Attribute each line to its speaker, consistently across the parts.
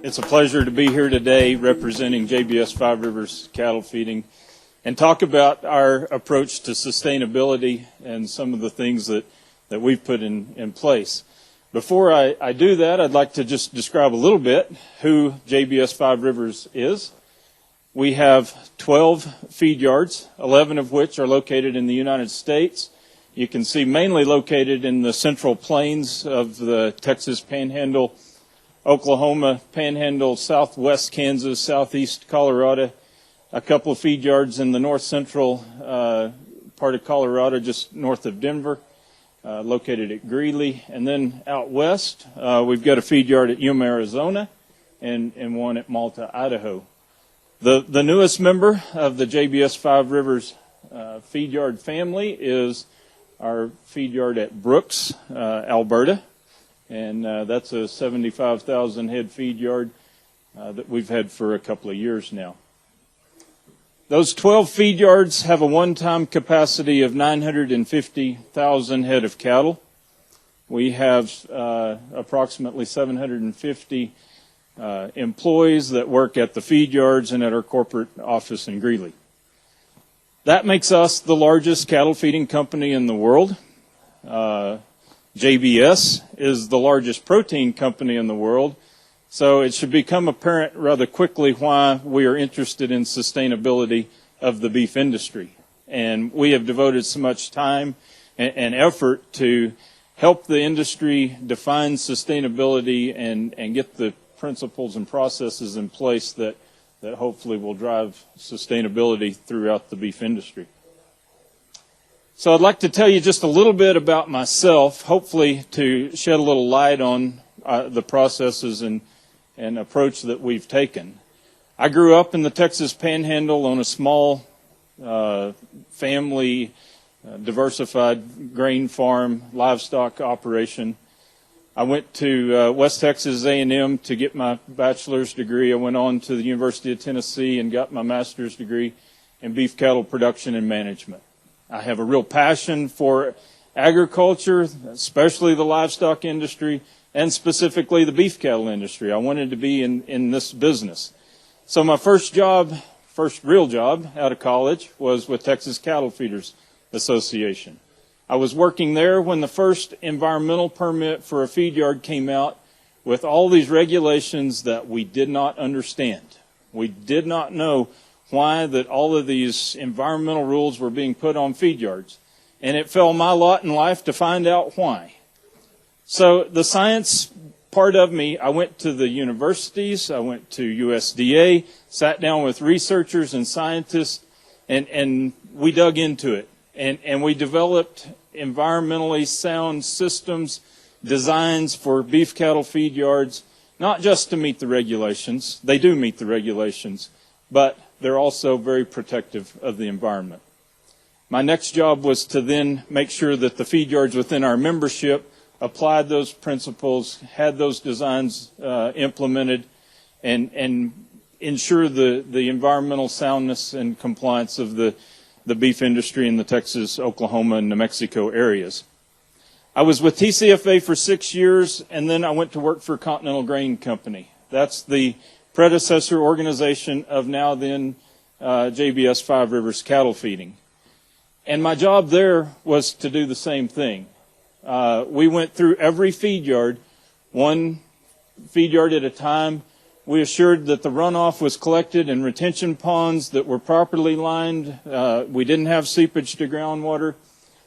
Speaker 1: It's a pleasure to be here today representing JBS Five Rivers Cattle Feeding and talk about our approach to sustainability and some of the things that we've put in place. Before I do that, I'd like to just describe a little bit who JBS Five Rivers is. We have 12 feed yards, 11 of which are located in the United States. You can see mainly located in the central plains of the Texas Panhandle, Oklahoma Panhandle, southwest Kansas, southeast Colorado, a couple of feed yards in the north central part of Colorado, just north of Denver, located at Greeley. And then out west, we've got a feed yard at Yuma, Arizona, and one at Malta, Idaho. The newest member of the JBS Five Rivers feed yard family is our feed yard at Brooks, Alberta. And that's a 75,000 head feed yard that we've had for a couple of years now. Those 12 feed yards have a one-time capacity of 950,000 head of cattle. We have approximately 750 employees that work at the feed yards and at our corporate office in Greeley. That makes us the largest cattle feeding company in the world. JBS is the largest protein company in the world, so it should become apparent rather quickly why we are interested in sustainability of the beef industry. And we have devoted so much time and effort to help the industry define sustainability and get the principles and processes in place that hopefully will drive sustainability throughout the beef industry. So I'd like to tell you just a little bit about myself, hopefully to shed a little light on the processes and approach that we've taken. I grew up in the Texas Panhandle on a small family diversified grain farm livestock operation. I went to West Texas A&M to get my bachelor's degree. I went on to the University of Tennessee and got my master's degree in beef cattle production and management. I have a real passion for agriculture, especially the livestock industry, and specifically the beef cattle industry. I wanted to be in this business. So my first real job out of college was with Texas Cattle Feeders Association. I was working there when the first environmental permit for a feed yard came out with all these regulations that we did not understand. We did not know why that all of these environmental rules were being put on feed yards. And it fell my lot in life to find out why. So the science part of me, I went to the universities, I went to USDA, sat down with researchers and scientists, and we dug into it. And we developed environmentally sound systems, designs for beef cattle feed yards, not just to meet the regulations. They do meet the regulations, but they're also very protective of the environment. My next job was to then make sure that the feed yards within our membership applied those principles, had those designs implemented, and ensure the environmental soundness and compliance of the beef industry in the Texas, Oklahoma, and New Mexico areas. I was with TCFA for 6 years, and then I went to work for Continental Grain Company. That's the predecessor organization of now then JBS Five Rivers Cattle Feeding. And my job there was to do the same thing. We went through every feed yard, one feed yard at a time. We assured that the runoff was collected in retention ponds that were properly lined. We didn't have seepage to groundwater.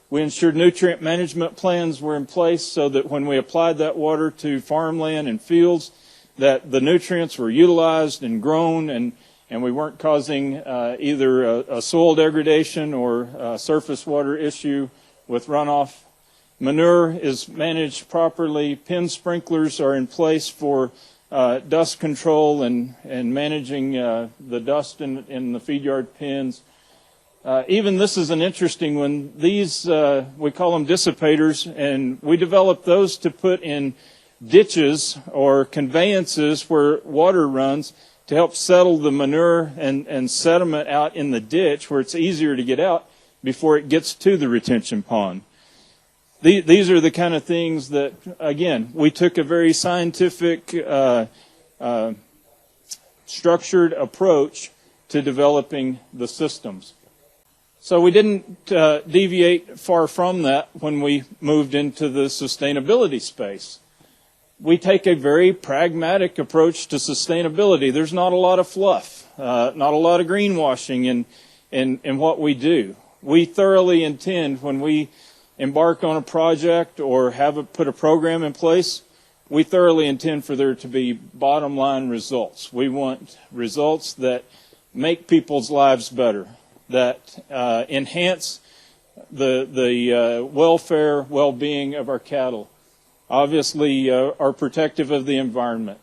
Speaker 1: We ensured nutrient management plans were in place so that when we applied that water to farmland and fields, that the nutrients were utilized and grown, and we weren't causing either a soil degradation or a surface water issue with runoff. Manure is managed properly. Pen sprinklers are in place for dust control and managing the dust in the feed yard pens. Even this is an interesting one. These, we call them dissipators, and we developed those to put in ditches or conveyances where water runs to help settle the manure and sediment out in the ditch where it's easier to get out before it gets to the retention pond. These are the kind of things that, again, we took a very scientific structured approach to developing the systems. So we didn't deviate far from that when we moved into the sustainability space. We take a very pragmatic approach to sustainability. There's not a lot of fluff, not a lot of greenwashing in what we do. We thoroughly intend, when we embark on a project or put a program in place, we thoroughly intend for there to be bottom line results. We want results that make people's lives better, that enhance the welfare, well-being of our cattle, obviously are protective of the environment.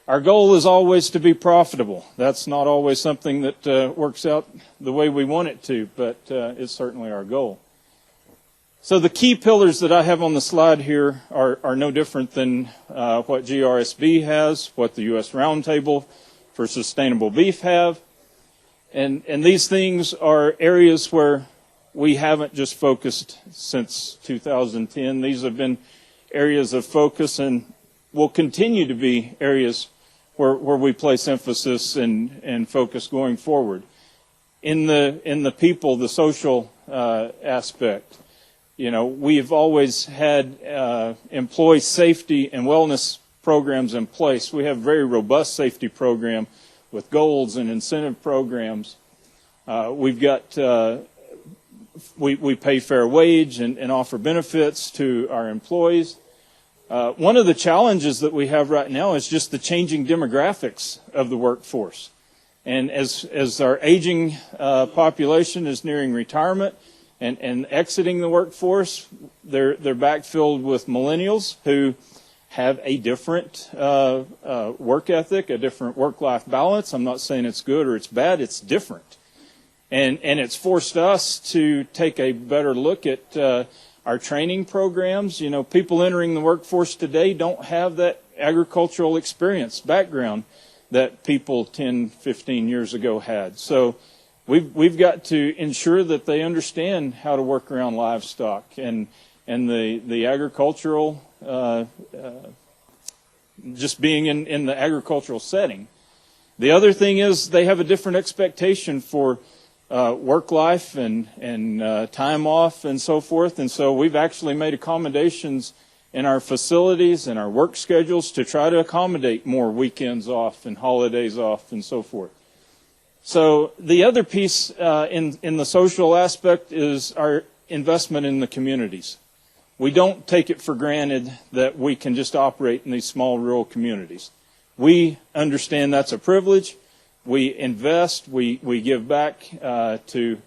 Speaker 1: Our goal is always to be profitable. That's not always something that works out the way we want it to, but it's certainly our goal. So the key pillars that I have on the slide here are no different than what GRSB has, what the U.S. Roundtable for Sustainable Beef have. And these things are areas where we haven't just focused since 2010. These have been areas of focus and will continue to be areas where we place emphasis and focus going forward. In the people, the social aspect, we've always had employee safety and wellness programs in place. We have a very robust safety program with goals and incentive programs. We've got we pay fair wage and offer benefits to our employees. One of the challenges that we have right now is just the changing demographics of the workforce. And as our aging population is nearing retirement and exiting the workforce, they're backfilled with millennials who have a different work ethic, a different work-life balance. I'm not saying it's good or it's bad, it's different. And it's forced us to take a better look at our training programs. People entering the workforce today don't have that agricultural experience background that people 10, 15 years ago had. So we've got to ensure that they understand how to work around livestock and the agricultural, just being in the agricultural setting. The other thing is they have a different expectation for work life and time off and so forth. And so we've actually made accommodations in our facilities and our work schedules to try to accommodate more weekends off and holidays off and so forth. So the other piece in the social aspect is our investment in the communities. We don't take it for granted that we can just operate in these small rural communities. We understand that's a privilege. We invest, we give back to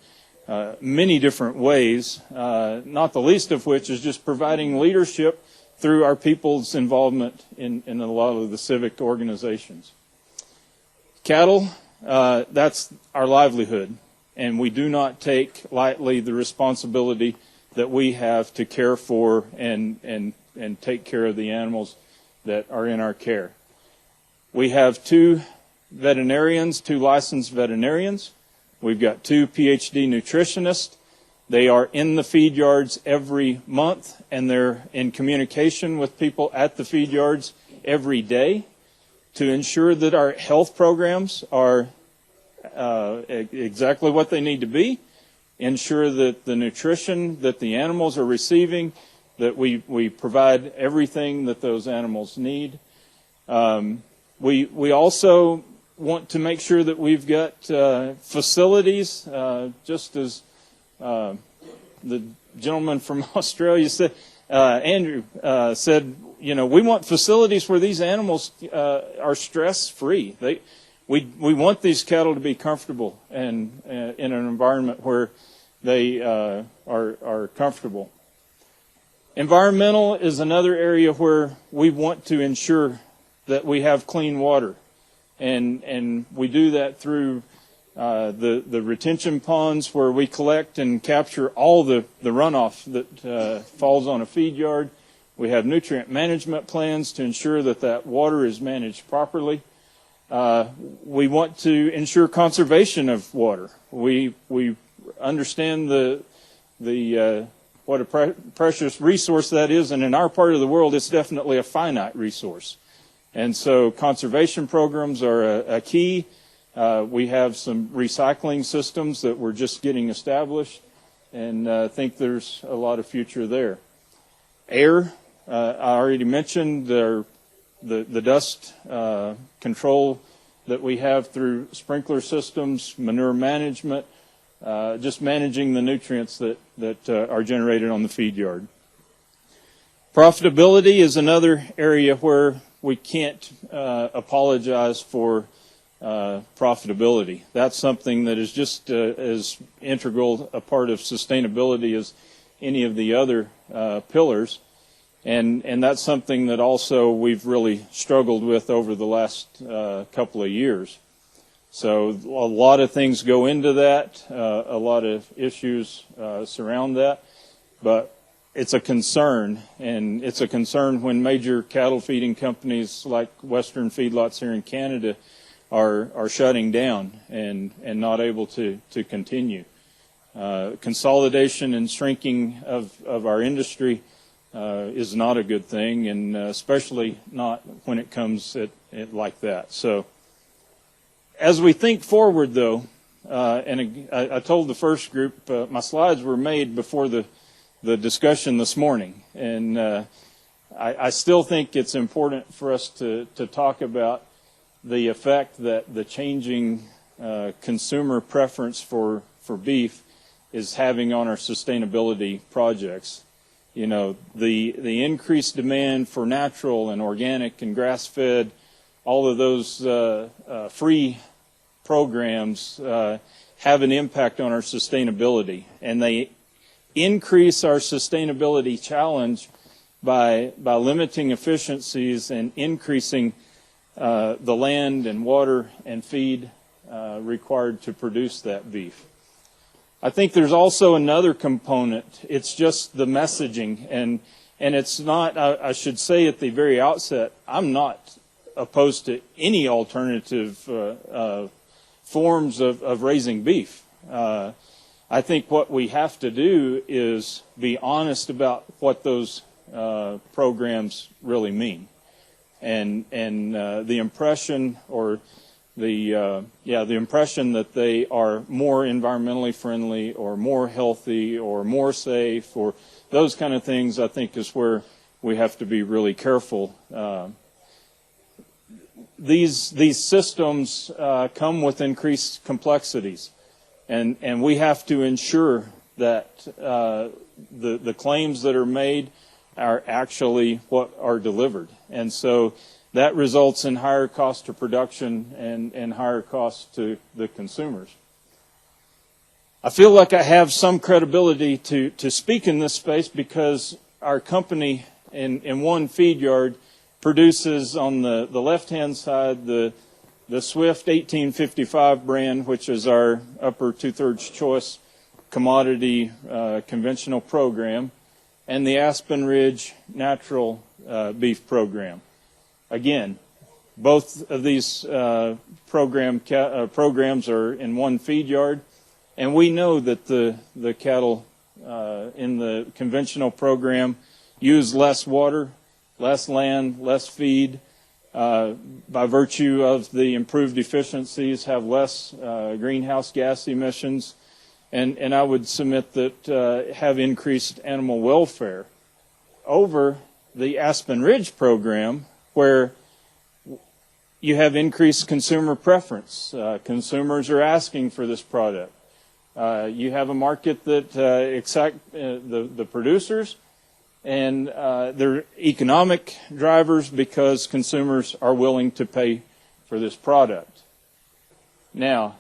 Speaker 1: many different ways, not the least of which is just providing leadership through our people's involvement in a lot of the civic organizations. Cattle, that's our livelihood, and we do not take lightly the responsibility that we have to care for and take care of the animals that are in our care. We have two licensed veterinarians. We've got 2 PhD nutritionists. They are in the feed yards every month, and they're in communication with people at the feed yards every day to ensure that our health programs are exactly what they need to be, ensure that the nutrition that the animals are receiving, that we provide everything that those animals need. We also want to make sure that we've got facilities, just as the gentleman from Australia said, Andrew said, we want facilities where these animals are stress-free. We want these cattle to be comfortable and in an environment where they are comfortable. Environmental is another area where we want to ensure that we have clean water. And we do that through the retention ponds where we collect and capture all the runoff that falls on a feed yard. We have nutrient management plans to ensure that water is managed properly. We want to ensure conservation of water. We understand what a precious resource that is, and in our part of the world, it's definitely a finite resource. And so conservation programs are a key. We have some recycling systems that we're just getting established, and I think there's a lot of future there. Air, I already mentioned the dust control that we have through sprinkler systems, manure management, just managing the nutrients that are generated on the feed yard. Profitability is another area where we can't apologize for profitability. That's something that is just as integral a part of sustainability as any of the other pillars. And that's something that also we've really struggled with over the last couple of years. So a lot of things go into that, a lot of issues surround that, but it's a concern, and it's a concern when major cattle feeding companies like Western Feedlots here in Canada are shutting down and not able to continue. Consolidation and shrinking of our industry is not a good thing, and especially not when it comes at like that. So as we think forward, though, and I told the first group, my slides were made before the discussion this morning, and I still think it's important for us to talk about the effect that the changing consumer preference for beef is having on our sustainability projects. You know, the increased demand for natural and organic and grass-fed, all of those free programs have an impact on our sustainability, and they increase our sustainability challenge by limiting efficiencies and increasing the land and water and feed required to produce that beef. I think there's also another component. It's just the messaging, and it's not, I should say at the very outset, I'm not opposed to any alternative forms of raising beef. I think what we have to do is be honest about what those programs really mean, and the impression or the impression that they are more environmentally friendly or more healthy or more safe or those kind of things, I think is where we have to be really careful. These systems come with increased complexities, and we have to ensure that the claims that are made are actually what are delivered. And so that results in higher cost to production and higher costs to the consumers. I feel like I have some credibility to speak in this space because our company in one feed yard produces on the left-hand side the Swift 1855 brand, which is our upper two-thirds choice commodity conventional program, and the Aspen Ridge natural beef program. Again, both of these programs are in one feed yard, and we know that the cattle in the conventional program use less water, less land, less feed, by virtue of the improved efficiencies, have less greenhouse gas emissions, and I would submit that have increased animal welfare over the Aspen Ridge program, where you have increased consumer preference. Consumers are asking for this product. You have a market that accepts the producers, and they're economic drivers because consumers are willing to pay for this product. Now,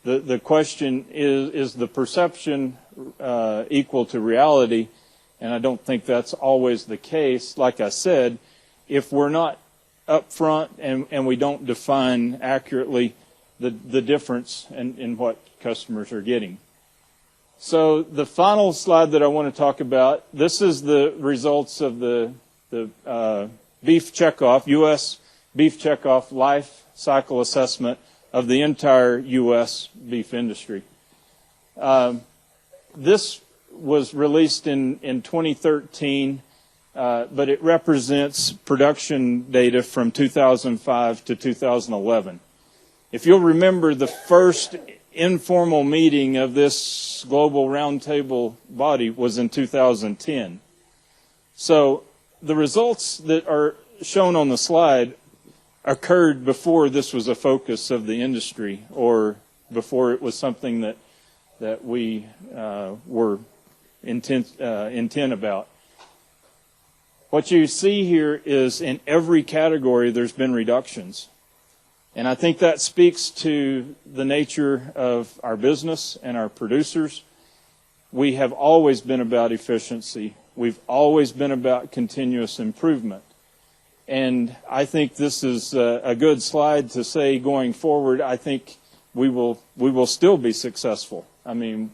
Speaker 1: the question is the perception equal to reality? And I don't think that's always the case. Like I said, if we're not upfront and we don't define accurately the difference in what customers are getting. So the final slide that I want to talk about, this is the results of the beef checkoff, U.S. beef checkoff life cycle assessment of the entire U.S. beef industry. This was released in 2013. but it represents production data from 2005 to 2011. If you'll remember, the first informal meeting of this global roundtable body was in 2010. So the results that are shown on the slide occurred before this was a focus of the industry, or before it was something that we were intent about. What you see here is in every category there's been reductions. And I think that speaks to the nature of our business and our producers. We have always been about efficiency. We've always been about continuous improvement. And I think this is a good slide to say going forward, I think we will still be successful. I mean,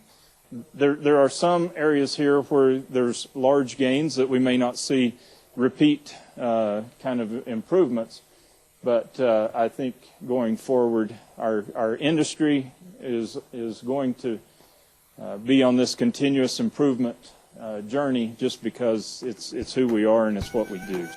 Speaker 1: there are some areas here where there's large gains that we may not see repeat kind of improvements. But I think going forward, our industry is going to be on this continuous improvement journey, just because it's who we are and it's what we do.